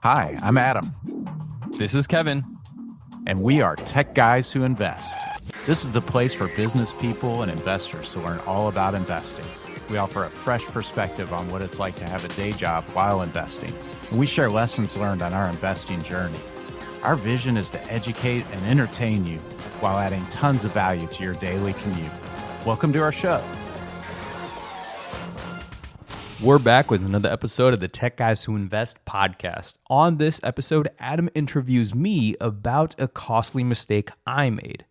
Hi, I'm Adam, This is Kevin. and we are Tech Guys Who Invest. This is the place for business people and investors to learn all about investing. We offer a fresh perspective on what it's like to have a day job while investing. And we share lessons learned on our investing journey. Our vision is to educate and entertain you while adding tons of value to your daily commute. Welcome to our show. We're back with another episode of the Tech Guys Who Invest podcast. On this episode, Adam interviews me about a costly mistake I made.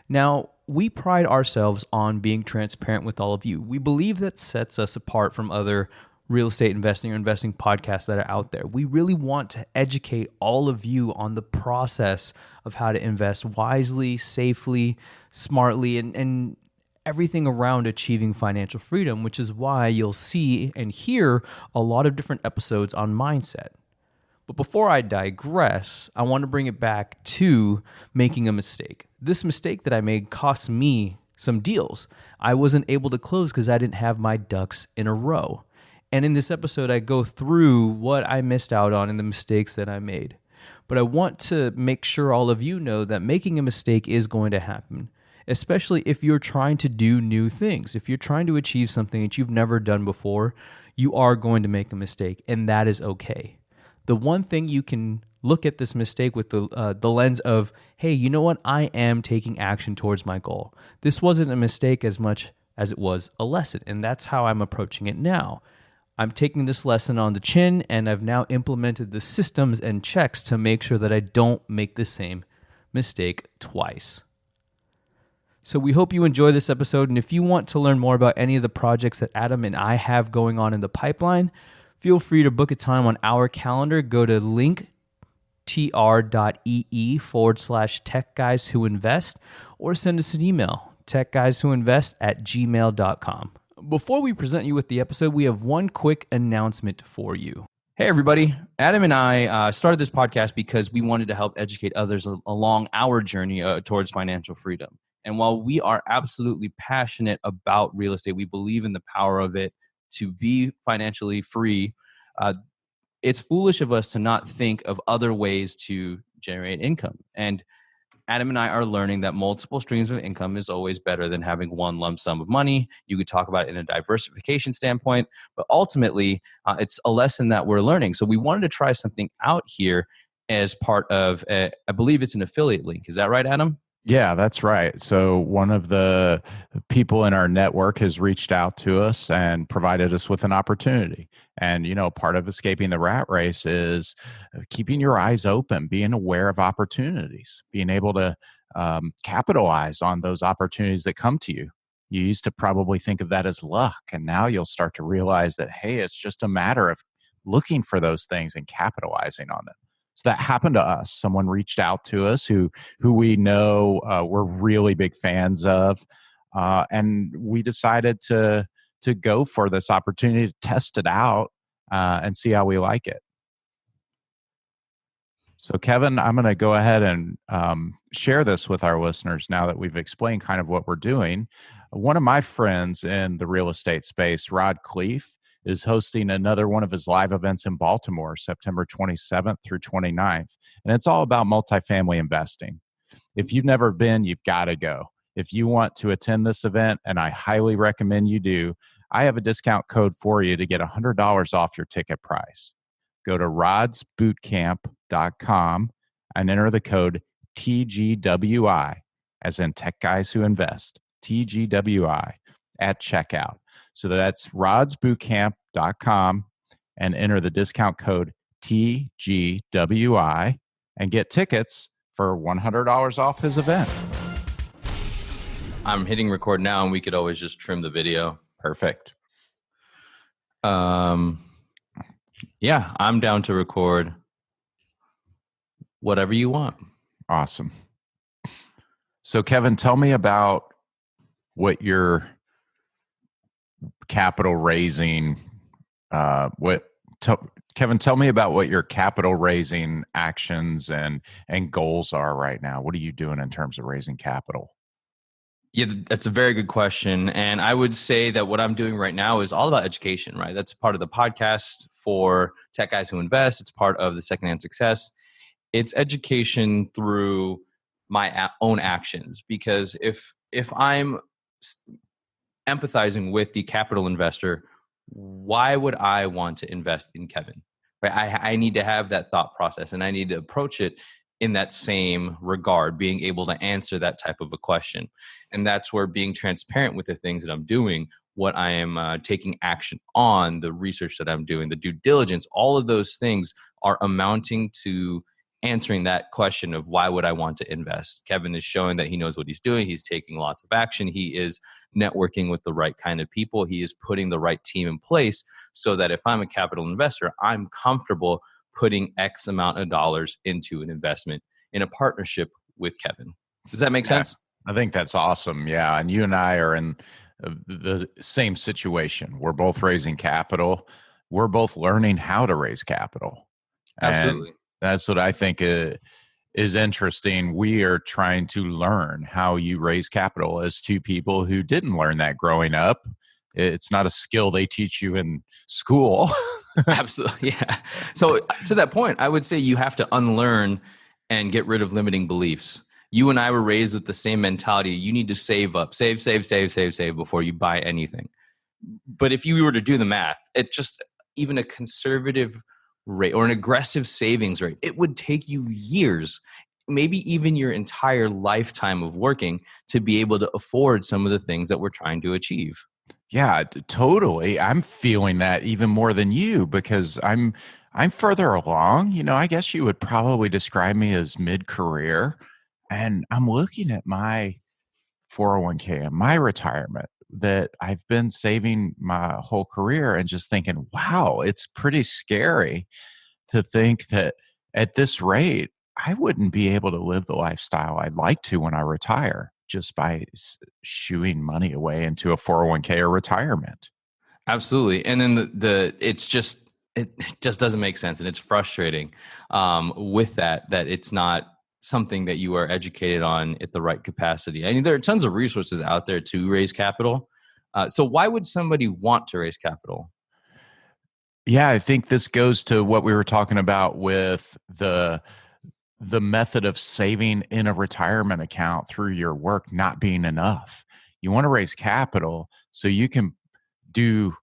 Now, we pride ourselves on being transparent with all of you. We believe that sets us apart from other real estate investing or investing podcasts that are out there. We really want to educate all of you on the process of how to invest wisely, safely, smartly, and everything around achieving financial freedom, which is why you'll see and hear a lot of different episodes on mindset. But before I digress, I want to bring it back to making a mistake. This mistake that I made cost me some deals. I wasn't able to close because I didn't have my ducks in a row. And in this episode, I go through what I missed out on and the mistakes that I made. But I want to make sure all of you know that making a mistake is going to happen, especially if you're trying to do new things. If you're trying to achieve something that you've never done before, you are going to make a mistake, and that is okay. The one thing you can look at this mistake with the lens of, hey, you know what? I am taking action towards my goal. This wasn't a mistake as much as it was a lesson, and that's how I'm approaching it now. I'm taking this lesson on the chin, and I've now implemented the systems and checks to make sure that I don't make the same mistake twice. So we hope you enjoy this episode, and if you want to learn more about any of the projects that Adam and I have going on in the pipeline, feel free to book a time on our calendar. Go to linktr.ee/techguyswhoinvest or send us an email, techguyswhoinvest@gmail.com. Before we present you with the episode, we have one quick announcement for you. Hey, everybody. Adam and I started this podcast because we wanted to help educate others along our journey towards financial freedom. And while we are absolutely passionate about real estate, we believe in the power of it to be financially free. It's foolish of us to not think of other ways to generate income. And Adam and I are learning that multiple streams of income is always better than having one lump sum of money. You could talk about it in a diversification standpoint, but ultimately, it's a lesson that we're learning. So we wanted to try something out here as part of, I believe it's an affiliate link. Is that right, Adam? Yeah, that's right. So one of the people in our network has reached out to us and provided us with an opportunity. And, you know, part of escaping the rat race is keeping your eyes open, being aware of opportunities, being able to capitalize on those opportunities that come to you. You used to probably think of that as luck, and now you'll start to realize that, hey, it's just a matter of looking for those things and capitalizing on them. So that happened to us. Someone reached out to us who we know we're really big fans of, and we decided to go for this opportunity to test it out and see how we like it. So, Kevin, I'm going to go ahead and share this with our listeners now that we've explained kind of what we're doing. One of my friends in the real estate space, Rod Cleef, is hosting another one of his live events in Baltimore, September 27th through 29th. And it's all about multifamily investing. If you've never been, you've got to go. If you want to attend this event, and I highly recommend you do, I have a discount code for you to get $100 off your ticket price. Go to rodsbootcamp.com and enter the code TGWI, as in Tech Guys Who Invest, TGWI, at checkout. So that's rodsbootcamp.com and enter the discount code TGWI and get tickets for $100 off his event. I'm hitting record now, and we could always just trim the video. Perfect. Yeah, I'm down to record whatever you want. Awesome. So, Kevin, tell me about what your capital raising, Kevin, tell me about what your capital raising actions and goals are right now. What are you doing in terms of raising capital? Yeah, that's a very good question. And I would say that what I'm doing right now is all about education, right? That's part of the podcast for Tech Guys Who Invest. It's part of the Secondhand Success. It's education through my own actions. Because if I'm empathizing with the capital investor, why would I want to invest in Kevin? Right? I need to have that thought process and I need to approach it in that same regard, being able to answer that type of a question. And that's where being transparent with the things that I'm doing, what I am taking action on, the research that I'm doing, the due diligence, all of those things are amounting to answering that question of why would I want to invest. Kevin is showing that he knows what he's doing. He's taking lots of action. He is networking with the right kind of people. He is putting the right team in place so that if I'm a capital investor, I'm comfortable putting X amount of dollars into an investment in a partnership with Kevin. Does that make Yeah, sense? I think that's awesome. Yeah, and you and I are in the same situation. We're both raising capital. We're both learning how to raise capital, and Absolutely. that's what I think is interesting. We are trying to learn how you raise capital as two people who didn't learn that growing up. It's not a skill they teach you in school. Absolutely. Yeah. So to that point, I would say you have to unlearn and get rid of limiting beliefs. You and I were raised with the same mentality. You need to save up, save before you buy anything. But if you were to do the math, it's just even a conservative rate or an aggressive savings rate, it would take you years, maybe even your entire lifetime of working to be able to afford some of the things that we're trying to achieve. Yeah, totally. I'm feeling that even more than you because I'm further along. I guess you would probably describe me as mid-career, and I'm looking at my 401k and my retirement that I've been saving my whole career and just thinking, wow, it's pretty scary to think that at this rate, I wouldn't be able to live the lifestyle I'd like to when I retire just by shooing money away into a 401k or retirement. Absolutely. And then it just doesn't make sense. And it's frustrating with that it's not something that you are educated on at the right capacity. I mean, there are tons of resources out there to raise capital. So why would somebody want to raise capital? Yeah, I think this goes to what we were talking about with the method of saving in a retirement account through your work not being enough. You want to raise capital so you can do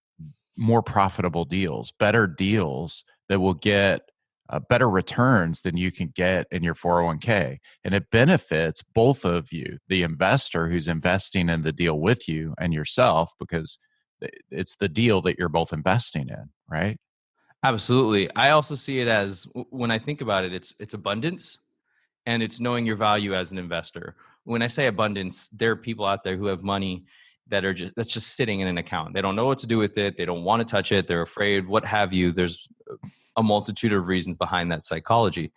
more profitable deals, better deals that will get better returns than you can get in your 401k. And it benefits both of you, the investor who's investing in the deal with you and yourself, because it's the deal that you're both investing in, right? Absolutely. I also see it as when I think about it, it's abundance and it's knowing your value as an investor. When I say abundance, there are people out there who have money that's just sitting in an account. They don't know what to do with it. They don't want to touch it. They're afraid, what have you. There's a multitude of reasons behind that psychology.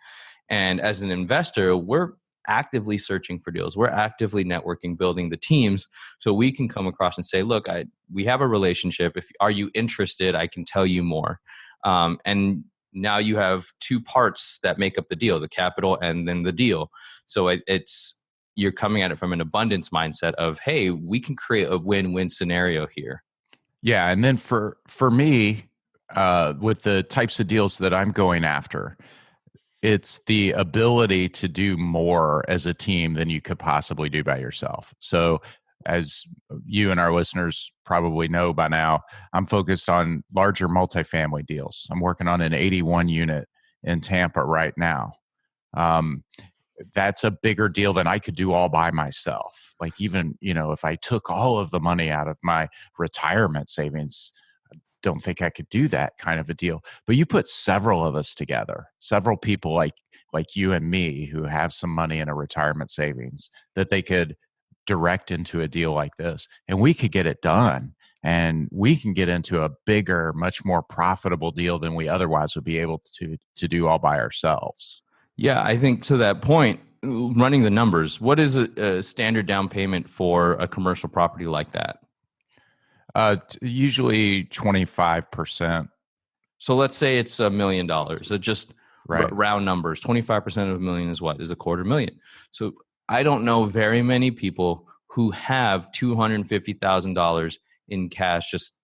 And as an investor, we're actively searching for deals. We're actively networking, building the teams so we can come across and say, look, we have a relationship. If are you interested, I can tell you more. And now you have two parts that make up the deal, the capital and then the deal. So it's you're coming at it from an abundance mindset of, hey, we can create a win-win scenario here. Yeah, and then for me, with the types of deals that I'm going after, it's the ability to do more as a team than you could possibly do by yourself. So, as you and our listeners probably know by now, I'm focused on larger multifamily deals. I'm working on an 81 unit in Tampa right now. Um, that's a bigger deal than I could do all by myself. Like, even, if I took all of the money out of my retirement savings, don't think I could do that kind of a deal. But you put several of us together, several people like you and me who have some money in a retirement savings that they could direct into a deal like this, and we could get it done. And we can get into a bigger, much more profitable deal than we otherwise would be able to do all by ourselves. Yeah, I think to that point, running the numbers, what is a standard down payment for a commercial property like that? Usually 25%. So let's say it's $1 million. So just Right. round numbers. 25% of a million is what? Is a quarter million. So I don't know very many people who have $250,000 in cash just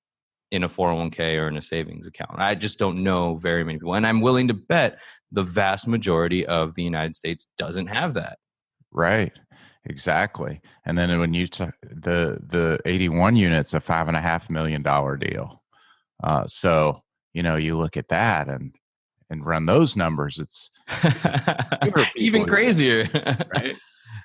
in a 401k or in a savings account. I just don't know very many people. And I'm willing to bet the vast majority of the United States doesn't have that. Right. Exactly. And then when you the 81 units, a $5.5 million deal. So you look at that and run those numbers. It's fewer Even people who do crazier. it, right?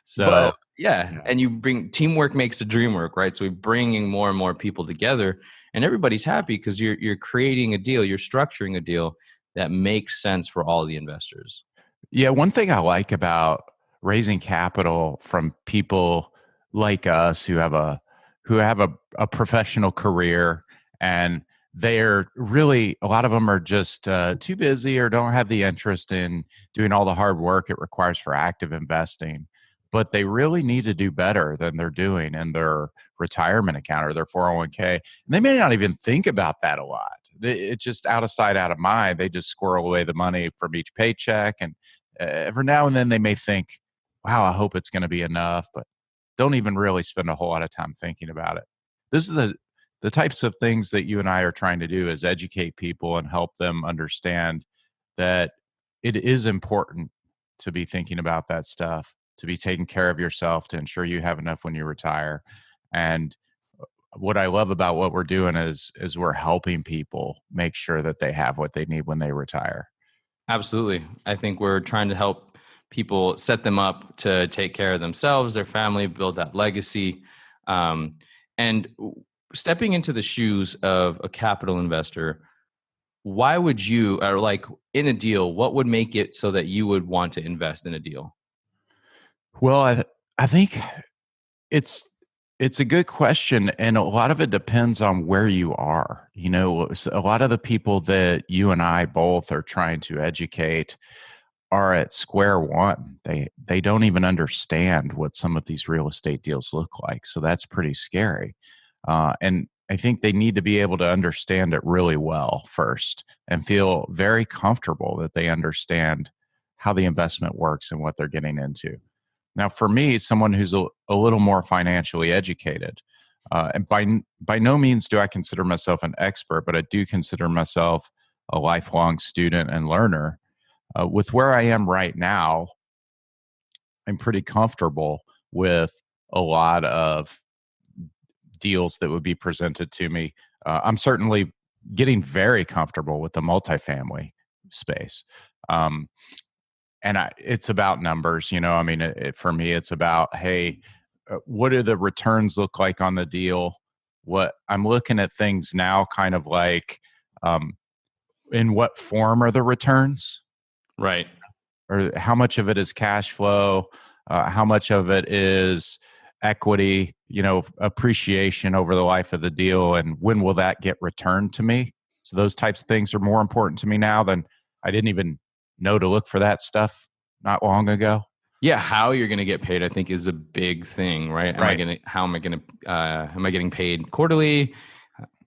So But yeah, yeah. and you bring teamwork makes the dream work, right? So we're bringing more and more people together, and everybody's happy because you're creating a deal, you're structuring a deal that makes sense for all the investors. Yeah, one thing I like about raising capital from people like us who have a professional career, and they're really, a lot of them are just too busy or don't have the interest in doing all the hard work it requires for active investing, but they really need to do better than they're doing in their retirement account or their 401k. And they may not even think about that a lot. It's just out of sight, out of mind. They just squirrel away the money from each paycheck, and every now and then they may think, wow, I hope it's going to be enough, but don't even really spend a whole lot of time thinking about it. This is the types of things that you and I are trying to do, is educate people and help them understand that it is important to be thinking about that stuff, to be taking care of yourself, to ensure you have enough when you retire. And what I love about what we're doing is we're helping people make sure that they have what they need when they retire. Absolutely. I think we're trying to help people set them up to take care of themselves, their family, build that legacy. And stepping into the shoes of a capital investor, why would you, or like in a deal, what would make it so that you would want to invest in a deal? Well, I think it's it's a good question, and a lot of it depends on where you are. A lot of the people that you and I both are trying to educate are at square one. They don't even understand what some of these real estate deals look like. So that's pretty scary. And I think they need to be able to understand it really well first and feel very comfortable that they understand how the investment works and what they're getting into. Now, for me, someone who's a little more financially educated, and by no means do I consider myself an expert, but I do consider myself a lifelong student and learner. With where I am right now, I'm pretty comfortable with a lot of deals that would be presented to me. I'm certainly getting very comfortable with the multifamily space. Um, and it's about numbers. I mean, for me, it's about, hey, what do the returns look like on the deal? What I'm looking at things now, kind of like, um, in what form are the returns? Right. Or how much of it is cash flow, how much of it is equity, appreciation over the life of the deal, and when will that get returned to me? So those types of things are more important to me now than I didn't even know to look for that stuff not long ago. Yeah, how you're going to get paid, I think, is a big thing, right? Right. How am I going to, am I getting paid quarterly,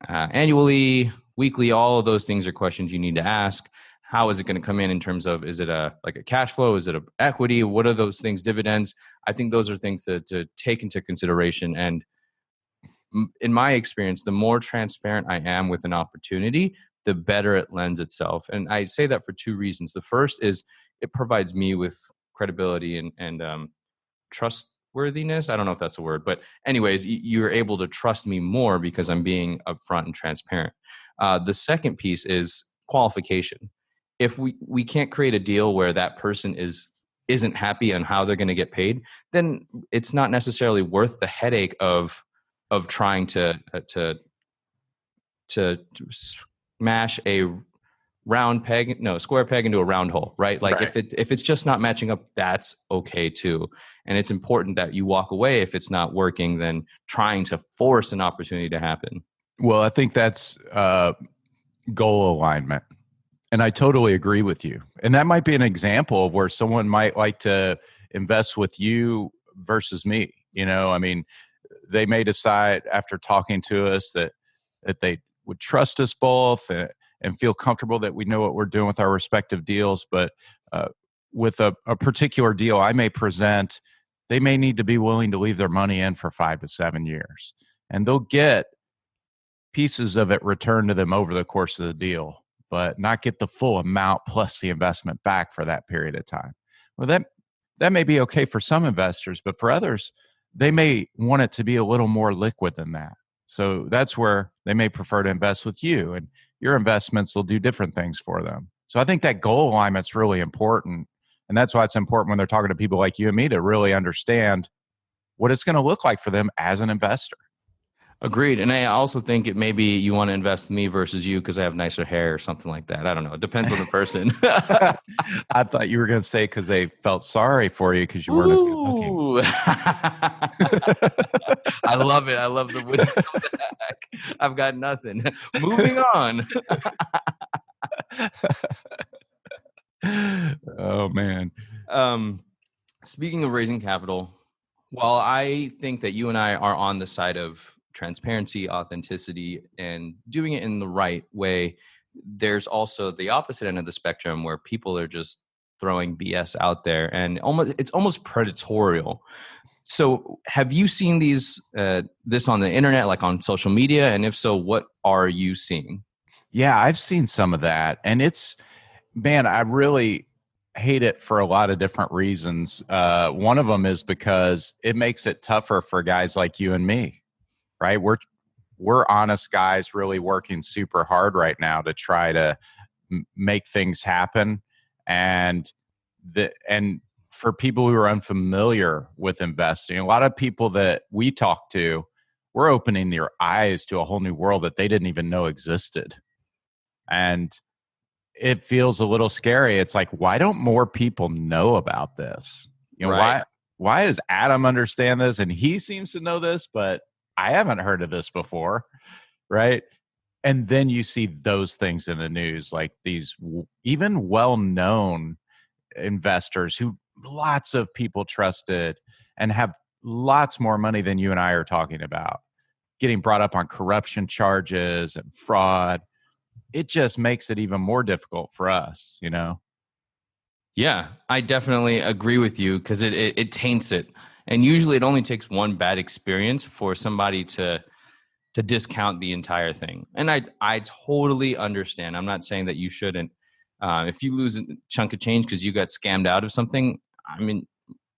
annually, weekly? All of those things are questions you need to ask. How is it going to come in terms of, is it like a cash flow? Is it a equity? What are those things? Dividends? I think those are things to take into consideration. And in my experience, the more transparent I am with an opportunity, the better it lends itself. And I say that for two reasons. The first is it provides me with credibility and trustworthiness. I don't know if that's a word, but anyways, you're able to trust me more because I'm being upfront and transparent. The second piece is qualification. If we can't create a deal where that person isn't happy on how they're going to get paid, then it's not necessarily worth the headache of trying to smash a square peg into a round hole, right? Like Right. if it's just not matching up, that's okay too. And it's important that you walk away if it's not working than trying to force an opportunity to happen. Well, I think that's goal alignment. And I totally agree with you. And that might be an example of where someone might like to invest with you versus me. I mean, they may decide after talking to us that they would trust us both, and feel comfortable that we know what we're doing with our respective deals. But with a particular deal I may present, they may need to be willing to leave their money in for 5 to 7 years, and they'll get pieces of it returned to them over the course of the deal, but not get the full amount plus the investment back for that period of time. Well, that may be okay for some investors, but for others, they may want it to be a little more liquid than that. So that's where they may prefer to invest with you, and your investments will do different things for them. So I think that goal alignment's really important. And that's why it's important when they're talking to people like you and me to really understand what it's going to look like for them as an investor. Agreed. And I also think it maybe you want to invest in me versus you because I have nicer hair or something like that. I don't know. It depends on the person. I thought you were going to say because they felt sorry for you because you weren't as good looking. Ooh. I love it. I love the win back. I've got nothing. Moving on. Oh, man. Speaking of raising capital, while I think that you and I are on the side of transparency, authenticity, and doing it in the right way, there's also the opposite end of the spectrum where people are just throwing BS out there, and it's almost predatorial. So, have you seen this on the internet, like on social media? And if so, what are you seeing? Yeah, I've seen some of that, and man, I really hate it for a lot of different reasons. One of them is because it makes it tougher for guys like you and me, right? We're honest guys really working super hard right now to try to make things happen. And for people who are unfamiliar with investing, a lot of people that we talk to, we're opening their eyes to a whole new world that they didn't even know existed. And it feels a little scary. It's like, why don't more people know about this? Right. Why does Adam understand this and he seems to know this, but I haven't heard of this before, right? And then you see those things in the news, like these even well-known investors who lots of people trusted and have lots more money than you and I are talking about, getting brought up on corruption charges and fraud. It just makes it even more difficult for us, you know? Yeah, I definitely agree with you because it taints it. And usually it only takes one bad experience for somebody to discount the entire thing. And I totally understand. I'm not saying that you shouldn't. If you lose a chunk of change because you got scammed out of something, I mean,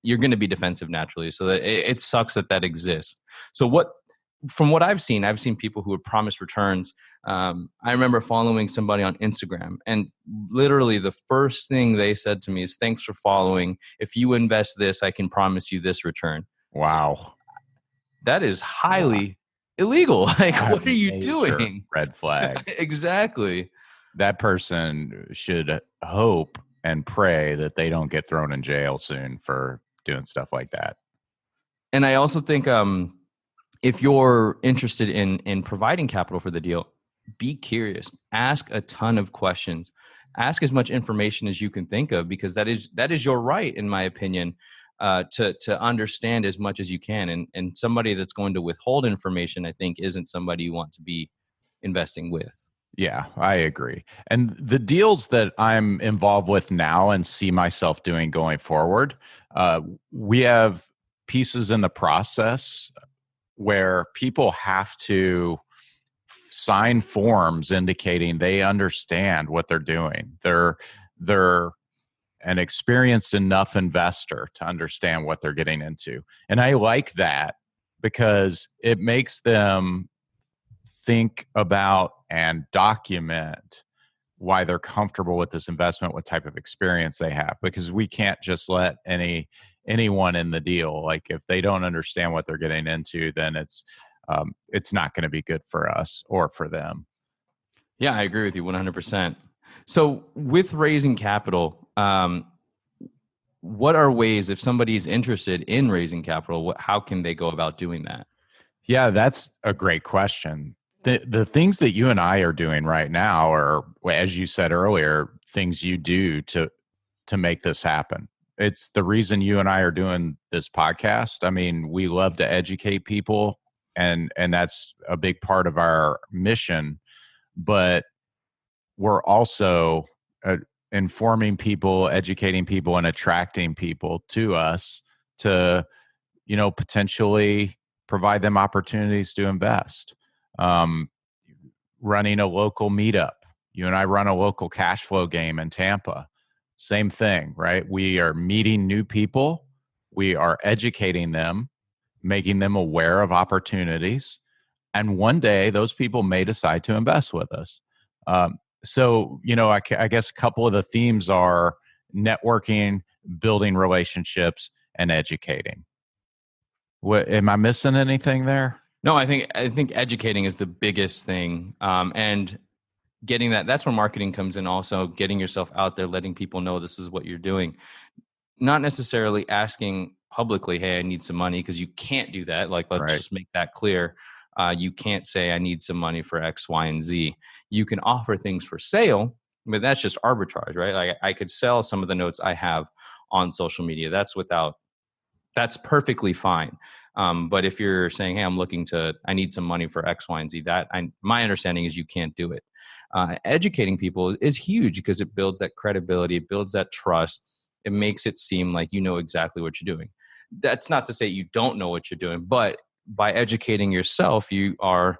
you're going to be defensive naturally. So that it sucks that exists. So from what I've seen people who would promise returns. I remember following somebody on Instagram, and literally the first thing they said to me is, "Thanks for following. If you invest this, I can promise you this return." Wow. That is highly illegal. Like, what are you Major doing? red flag. Exactly. That person should hope and pray that they don't get thrown in jail soon for doing stuff like that. And I also think if you're interested in providing capital for the deal, be curious. Ask a ton of questions. Ask as much information as you can think of, because that is your right, in my opinion, to understand as much as you can. And somebody that's going to withhold information, I think, isn't somebody you want to be investing with. Yeah, I agree. And the deals that I'm involved with now and see myself doing going forward, we have pieces in the process where people have to sign forms indicating they understand what they're doing. They're an experienced enough investor to understand what they're getting into. And I like that because it makes them think about and document why they're comfortable with this investment, what type of experience they have, because we can't just let anyone in the deal. Like, if they don't understand what they're getting into, then it's not going to be good for us or for them. Yeah, I agree with you 100%. So with raising capital, what are ways, if somebody's interested in raising capital, how can they go about doing that? Yeah, that's a great question. The things that you and I are doing right now are, as you said earlier, things you do to make this happen. It's the reason you and I are doing this podcast. I mean, we love to educate people, and that's a big part of our mission, but we're also informing people, educating people, and attracting people to us to potentially provide them opportunities to invest. Um, Running a local meetup. You and I run a local cash flow game in Tampa. Same thing, right? We are meeting new people. We are educating them, making them aware of opportunities. And one day those people may decide to invest with us. I guess a couple of the themes are networking, building relationships, and educating. What, am I missing anything there? No, I think educating is the biggest thing, and getting that's where marketing comes in. Also, getting yourself out there, letting people know this is what you're doing. Not necessarily asking publicly, "Hey, I need some money," because you can't do that. Like, let's Right. just make that clear. You can't say, "I need some money for X, Y, and Z." You can offer things for sale, but that's just arbitrage, right? Like, I could sell some of the notes I have on social media. That's perfectly fine. But if you're saying, "Hey, I need some money for X, Y, and Z," my understanding is you can't do it. Educating people is huge because it builds that credibility, it builds that trust, it makes it seem like you know exactly what you're doing. That's not to say you don't know what you're doing, but by educating yourself, you are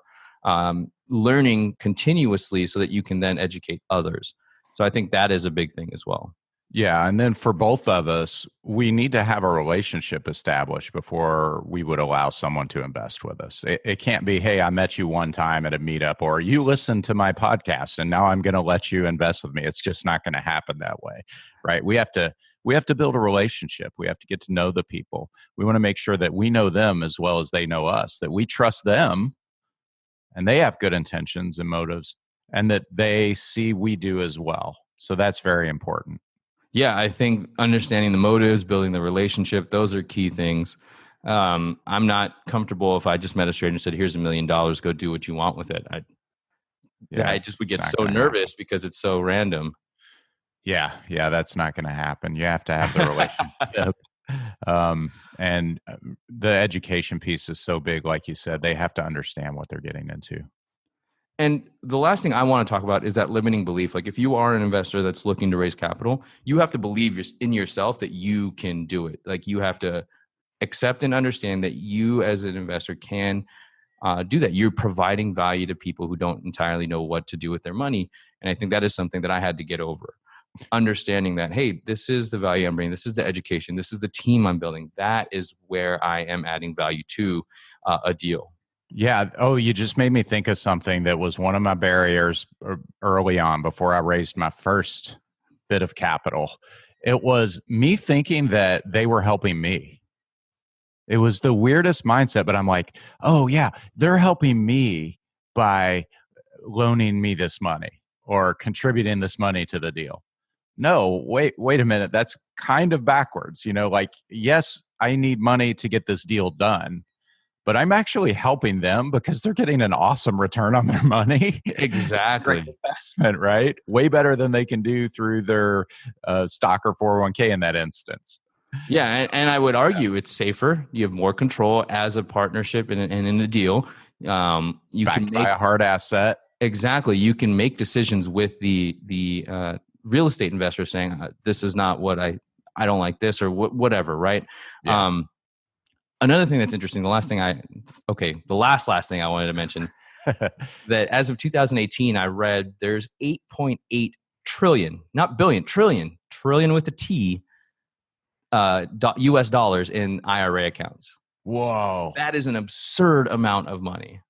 learning continuously so that you can then educate others. So I think that is a big thing as well. Yeah. And then for both of us, we need to have a relationship established before we would allow someone to invest with us. It can't be, hey, I met you one time at a meetup, or you listened to my podcast and now I'm going to let you invest with me. It's just not going to happen that way. Right. We have to build a relationship. We have to get to know the people. We want to make sure that we know them as well as they know us, that we trust them and they have good intentions and motives, and that they see we do as well. So that's very important. Yeah, I think understanding the motives, building the relationship, those are key things. I'm not comfortable if I just met a stranger and said, "Here's $1 million, go do what you want with it." I Yeah, just would it's get not so going to happen. nervous because it's so random. Yeah, yeah, that's not going to happen. You have to have the relationship. And the education piece is so big, like you said, they have to understand what they're getting into. And the last thing I want to talk about is that limiting belief. Like, if you are an investor that's looking to raise capital, you have to believe in yourself that you can do it. Like, you have to accept and understand that you, as an investor, can do that. You're providing value to people who don't entirely know what to do with their money. And I think that is something that I had to get over. Understanding that, hey, this is the value I'm bringing, this is the education, this is the team I'm building. That is where I am adding value to a deal. Yeah. Oh, you just made me think of something that was one of my barriers early on before I raised my first bit of capital. It was me thinking that they were helping me. It was the weirdest mindset, but I'm like, oh, yeah, they're helping me by loaning me this money or contributing this money to the deal. No, wait a minute. That's kind of backwards. Like, yes, I need money to get this deal done, but I'm actually helping them because they're getting an awesome return on their money. It's a great Exactly. investment, right? Way better than they can do through their stock or 401k in that instance. Yeah, and I would argue it's safer. You have more control as a partnership and in a deal. You can Backed by make a hard asset. exactly. You can make decisions with the real estate investor saying, "This is not what I don't like this," or whatever. Right. Yeah. Um, Another thing that's interesting. The last thing I wanted to mention, that as of 2018, I read there's 8.8 trillion, not billion, trillion with a T, US dollars in IRA accounts. Whoa. That is an absurd amount of money.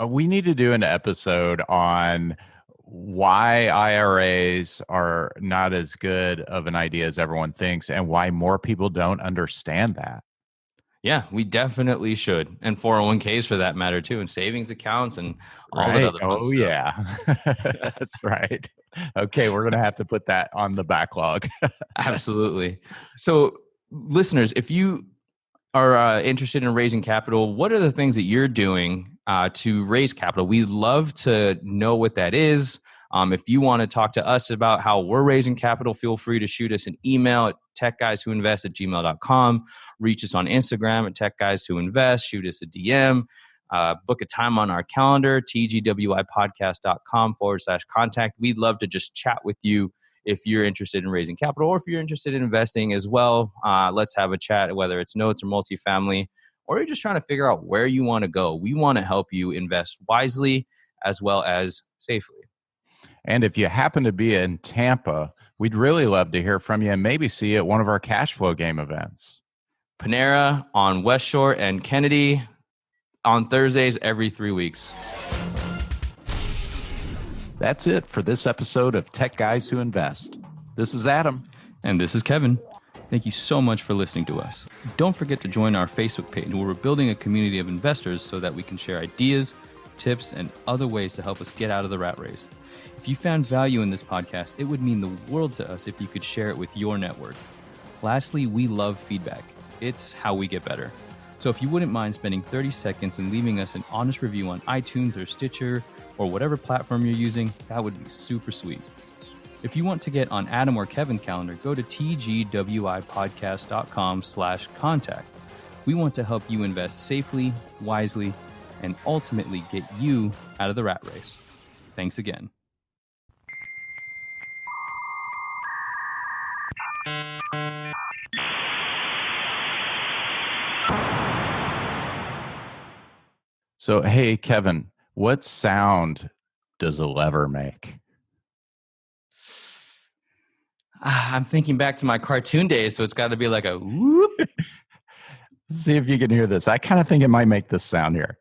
We need to do an episode on why IRAs are not as good of an idea as everyone thinks and why more people don't understand that. Yeah, we definitely should. And 401ks for that matter too, and savings accounts and all that Right. other fun Oh, stuff. yeah. That's right. Okay. We're going to have to put that on the backlog. Absolutely. So, listeners, if you are interested in raising capital, what are the things that you're doing to raise capital? We'd love to know what that is. If you want to talk to us about how we're raising capital, feel free to shoot us an email at techguyswhoinvest@gmail.com. Reach us on Instagram at techguyswhoinvest. Shoot us a DM. Book a time on our calendar, tgwipodcast.com/contact. We'd love to just chat with you if you're interested in raising capital or if you're interested in investing as well. Let's have a chat, whether it's notes or multifamily, or you're just trying to figure out where you want to go. We want to help you invest wisely as well as safely. And if you happen to be in Tampa, we'd really love to hear from you and maybe see you at one of our cash flow game events. Panera on West Shore and Kennedy on Thursdays every 3 weeks. That's it for this episode of Tech Guys Who Invest. This is Adam. And this is Kevin. Thank you so much for listening to us. Don't forget to join our Facebook page where we're building a community of investors so that we can share ideas, tips, and other ways to help us get out of the rat race. If you found value in this podcast, it would mean the world to us if you could share it with your network. Lastly, we love feedback. It's how we get better. So if you wouldn't mind spending 30 seconds and leaving us an honest review on iTunes or Stitcher or whatever platform you're using, that would be super sweet. If you want to get on Adam or Kevin's calendar, go to tgwipodcast.com/contact. We want to help you invest safely, wisely, and ultimately get you out of the rat race. Thanks again. So, hey, Kevin, what sound does a lever make? I'm thinking back to my cartoon days, so it's got to be like a whoop. See if you can hear this. I kind of think it might make this sound here.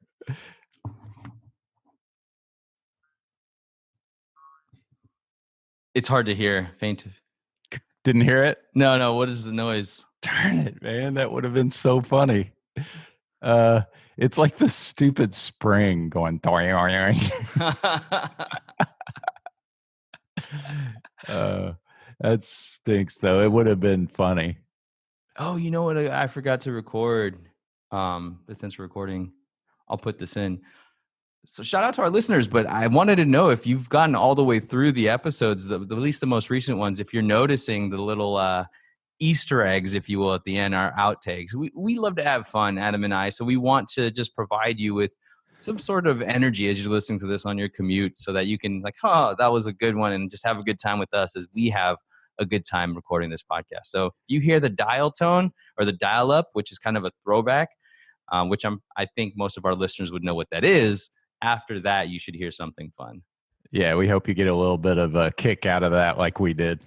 It's hard to hear. Faint. Didn't hear it? No. What is the noise? Darn it, man. That would have been so funny. It's like the stupid spring going. That stinks, though. It would have been funny. Oh, you know what? I forgot to record. But since we're recording, I'll put this in. So shout out to our listeners, but I wanted to know if you've gotten all the way through the episodes, at least the most recent ones, if you're noticing the little Easter eggs, if you will, at the end, our outtakes. We love to have fun, Adam and I, so we want to just provide you with some sort of energy as you're listening to this on your commute so that you can that was a good one, and just have a good time with us as we have a good time recording this podcast. So if you hear the dial tone or the dial up, which is kind of a throwback, which I think most of our listeners would know what that is, after that, you should hear something fun. Yeah, we hope you get a little bit of a kick out of that like we did.